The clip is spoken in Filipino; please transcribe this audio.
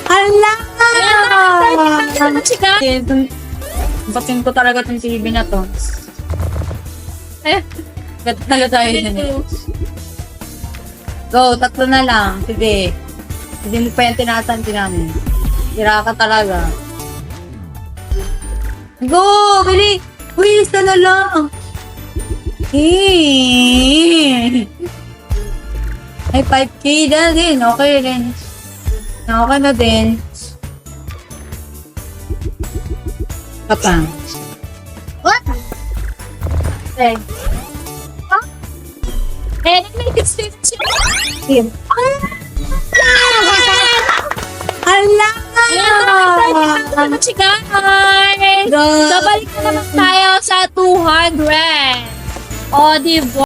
Hala! Batin ko talaga itong TV na to. Gatalo tayo dyan eh. Go, tatlo na lang. Sige. Hindi mo pa yung tinatan namin. Tira ka talaga. Go! Bili! Uy, isa na lang. Ay, 5K na din. Okay rin. Okay na din. Kapang. What? Okay. Hala! Guys! So, balik na naman tayo sa 200. O, diba?